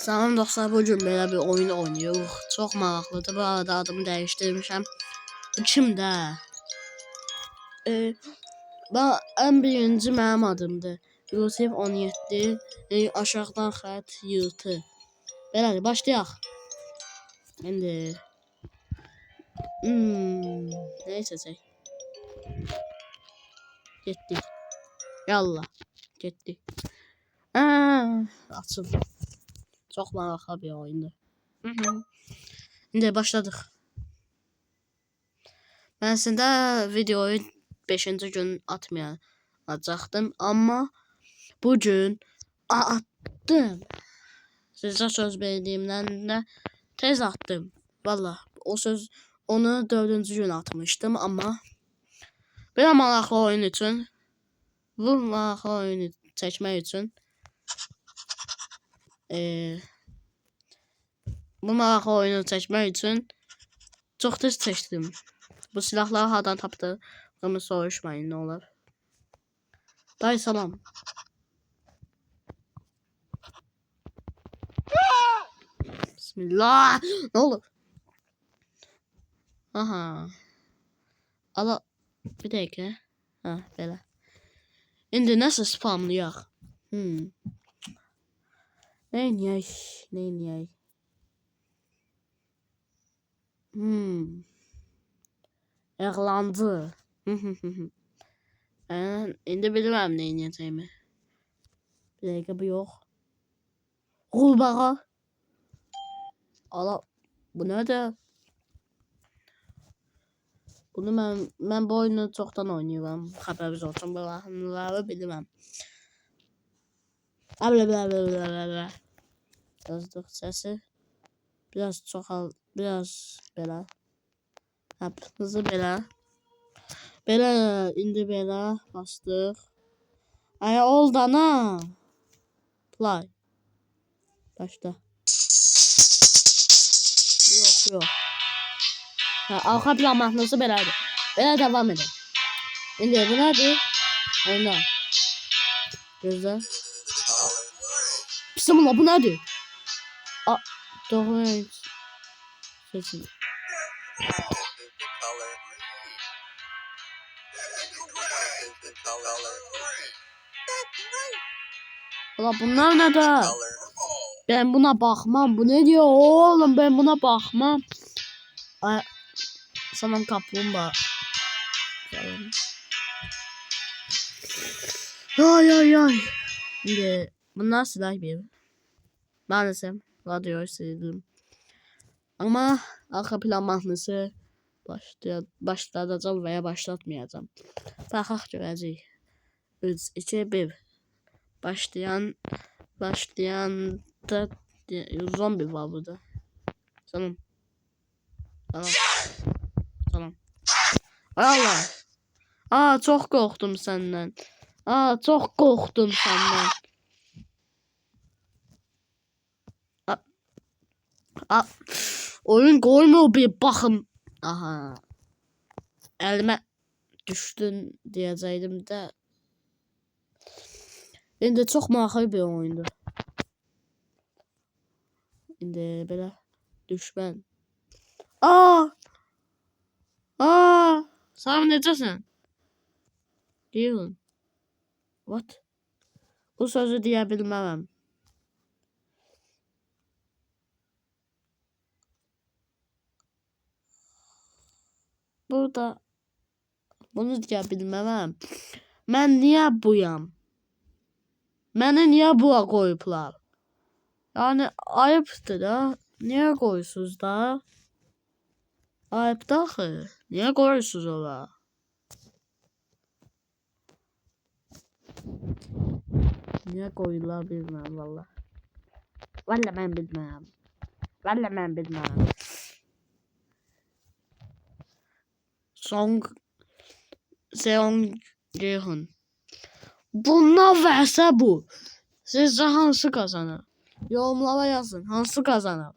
Salam dostlar, bugün belə bir oyun oynuyoruz. Çox maraqlıdır. Bu arada adımı dəyişdirmişəm. Bu kimdə? Ən birinci mənim adımdır. Yusif 17. Aşağıdan xətt yırtı. Belədir, başlayaq. İndi nə seçək? Getdik. Yallah, getdik. Açıldı. Çox maraqlı bir oyundur. İndi başladıq. Mən əslində videoyu 5-ci gün atmayacaqdım, amma bugün attım. Sizə söz verdiyimdən də tez attım. Vallahi onu 4-cü gün atmışdım, amma belə maraqlı oyun üçün, bu maraqlı oyunu çəkmək üçün çox tez çəkdim. Bu silahları hardan tapdığımı soruşmayın, nə olar. Dayı salam. Bismillah. Nə olur? Aha. Ala bir dəqiqə. Ha, belə. İndi nəsə spamlayaq. Neyniyək? Əğlancı. İndi bilmirəm neyniyəcəyimi. Bir dəqiqə, bu yox. Qurbağa. Ala, bu nədir? Bunu mən bu oyunu çoxdan oynayıram. Xəbəriniz olsun, bunları bilmirəm. Yazdıq səsi. Biraz belə. Hızlı belə. Belə, indi belə bastıq. Ay oldu ana. Play. Başla. Yox. Arxa plan mahnısı belədir. Belə devam edin. İndi bu nədir? Oyna. Gözlə. Bismillah, bu nədir? Doğru. Seçin. Ulan bunlar nədir? Ben buna bakmam. Bu ne diyor oğlum? Ben buna bakmam. Ay, sanırım kaplumbağa. Ay. Şimdi bunlar silah bir. Maalesef radyoyu sildim. Ama arka plan mahnısı başlatacağım veya başlatmayacağım. Baxaq görəcəyik. 3, 2, 1. Başlayan da zombi var burada. Tamam. Allah. Çok korktum senden. Çok korktum senden. Oyun koymuyor bir bakım. Aha. Elime düştün diyeceydim de. İndi çox maraqlı bir oyundur. İndi belə düşmən. Salam, necəsən? Deyirəm. What? Bu sözü deyə bilmərəm. Burada bunu deyə bilmərəm. Mən niyə buyam? Məni niyə bura koyublar? Yani ayıptır da. Niye koyuyorsunuz da? Ayıp da ki. Niye koyuyorsunuz ola? Niye koyuyorlar bilmem valla. Valla ben bilmem. Seong Jehun. Bunlar verse bu. Sizce hansı kazanır? Yorumlara yazın. Hansı kazanır?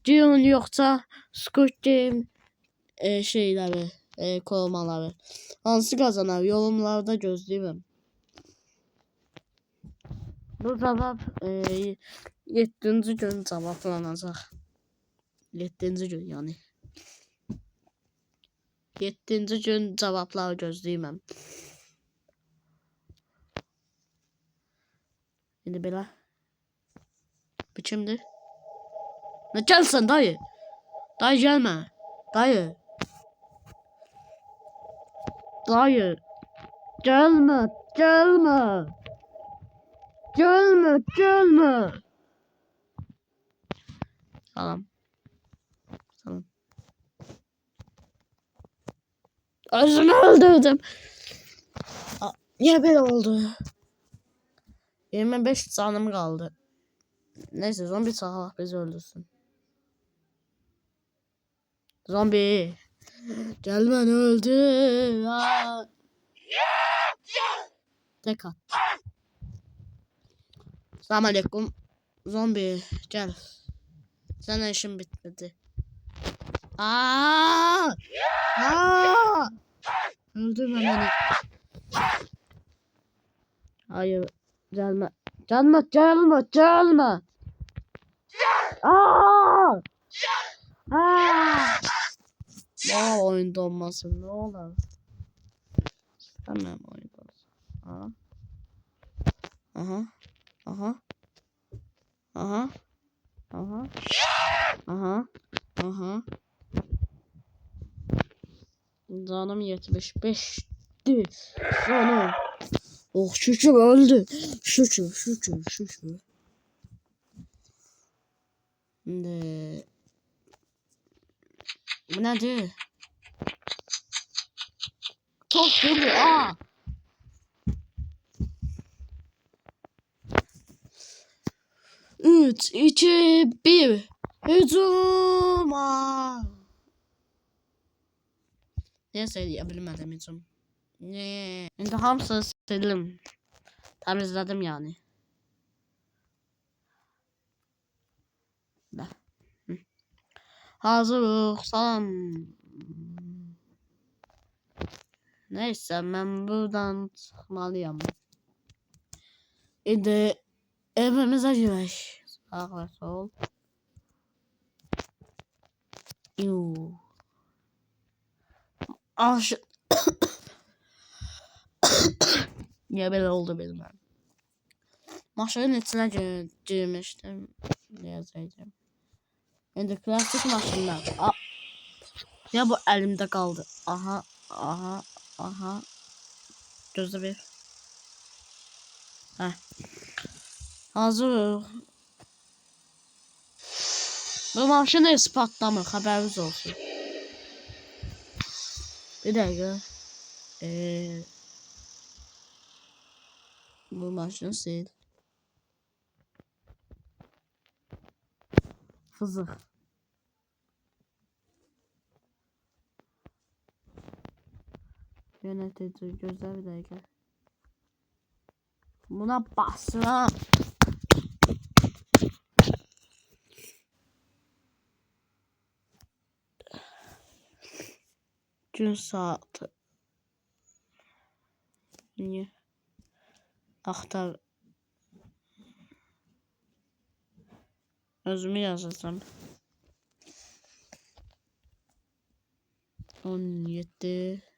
Jehun yoksa Squid Game şeyleri, korumaları. Hansı kazanır? Yorumlarda gözləyirəm. Bu cevap 7-ci gün cevaplanacaq. 7-ci gün yani. 7-ci gün cevapları gözləyirəm. İndi belə. Bu kimdir? Ne gelsin dayı? Dayı gelme. Dayı. Dayı. Gelme. Gelme. Gelme. Gelme. Tamam. Tamam. Özümü öldürdüm. Niye böyle oldu? 25 canım kaldı. Neyse zombi çağıraq bizi öldürsün. Zombi. Gel beni öldür. Tek at. Selamünaleyküm. Zombi gel. Senin işin bitmedi. Aa! Aa! Öldürme beni. Hayır. Gelme. Gelme. Gelme. Gelme. Aa! Aa! Ne oyunda olmasın ne olur. Tamam oyunda olsun. Aha. Aha. Aha. Aha. Aha. Aha. Canım 75'ti. Canım. Oh şükür öldü. Şükür şükür şükür. Şimdi. Bu nedir? Çok kötü. Aa. Üç, iki, bir. Hücum. Ne söyleyebilmedim hücum. Ne? Şimdi hamısı sildim. Temizledim yani. Hazırıq. Salam. Neyse ben buradan çıkmalıyım. İndi evimize girək. Sağ ve sol. Yuu. Aş. Niye böyle oldu bilmem. Maşının içine girmiştim. Diyeceğim. Şimdi klasik maşınlar. Ya bu elimde kaldı. Aha. Aha. Aha. Gözde bir. Heh. Hazır. Bu maşın ispatlamır. Haberiniz olsun. Bir dakika. Bu maşını sil. Fızık. Yönetici gözler bir dakika. Buna basıram. Gün saati. Niye? Aktar. Özümü yazacağım. 17.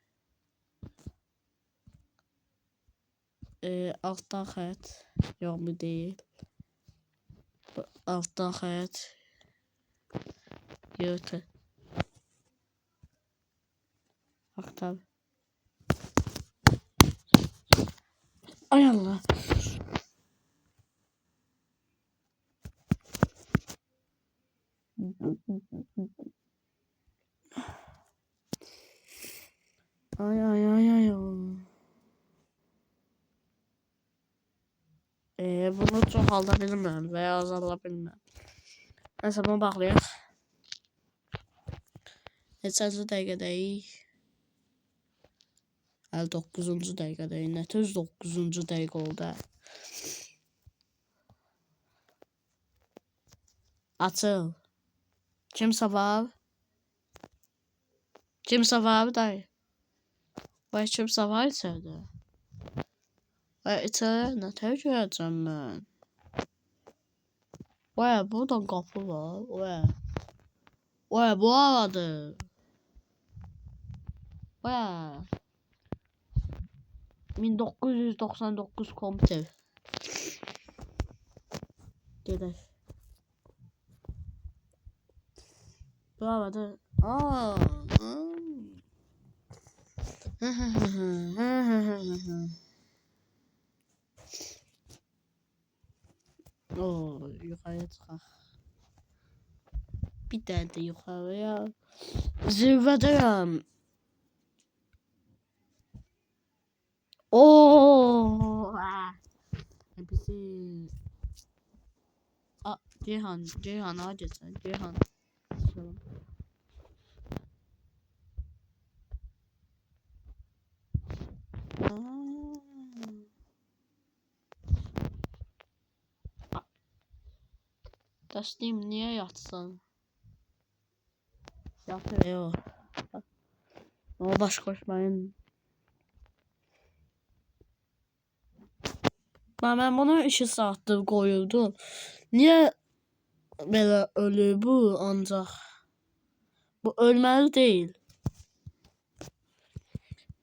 Alttan xət. Yox bu değil. Alttan xət. Yırtı. Aktar. Ay Allah. Ay ay ay ay. Bunu çoxaldabilməm və ya azaldabilməm. Nəsə bunu baxlayaq. Neçənci dəqiqədəyik? 59-cu dəqiqədəyik. Nə tez 9-cu dəqiqə oldu. Açıl. Kimsə var? Kimsə var dayı? Vay kimsə var içəridə? Vay içəridə nə tər görəcəm mən? Oya burada kapı var. Oya. Oya bu arada. Oya. 1999 komputer. Gedək. Bu arada. Aa. Oo, yukarıya çıkaq. Bir tane de yukarıya. Zirvədəyəm. Oo. Hepsi. Aa, Ceyhan hadi sen. Ceyhan. Selam. Təslim niyə yatsan? Yatır yox. O baş koşmayın. Ben bunu 2 saattir koyurdum. Niye böyle ölü bu ancak? Bu ölmeli değil.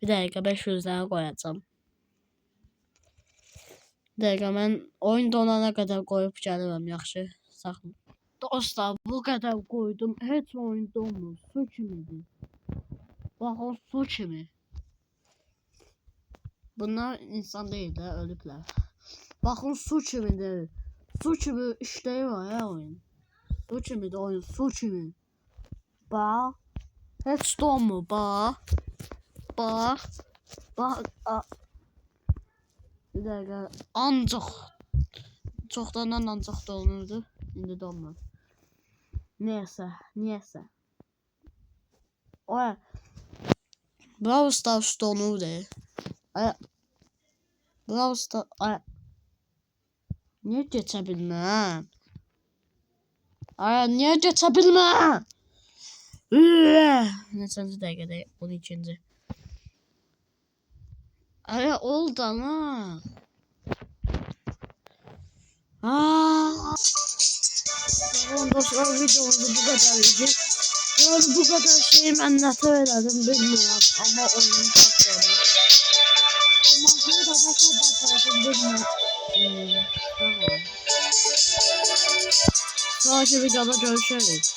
Bir dakika 500 lira koyacağım. Bir dakika ben oyun donana kadar koyup gəlirəm yaxşı. Saxla. Dostlar bu kadar koydum. Heç oyun donmur. Su kimidir. Bak o su kimi. Bunlar insan değil de ölüpler. Bakın su kimidir. Su kimi işləyir ya oyun. Su kimidir oyun. Su kimi. Bak. Heç donmur. Bak. Bak. Bak. Bir dakika. Ancaq. Çoxdan ancaq donurdu. İndi donmur. Niyəsə. Oya. Brawl Stars donurdu. Brawl Stars. Niye geçebilmem? Niye geçebilmem? Neçənci dəqiqədə? 12-ci. Oldu ama. Tamam dostlar videomuz bu kadardı. Yani bu kadar şeyi ben nasıl öğrendim bilmiyorum ama oyunu çok sevdim. Ama bu kadar başardım bilmiyorum. Sonraki videoda görüşürüz.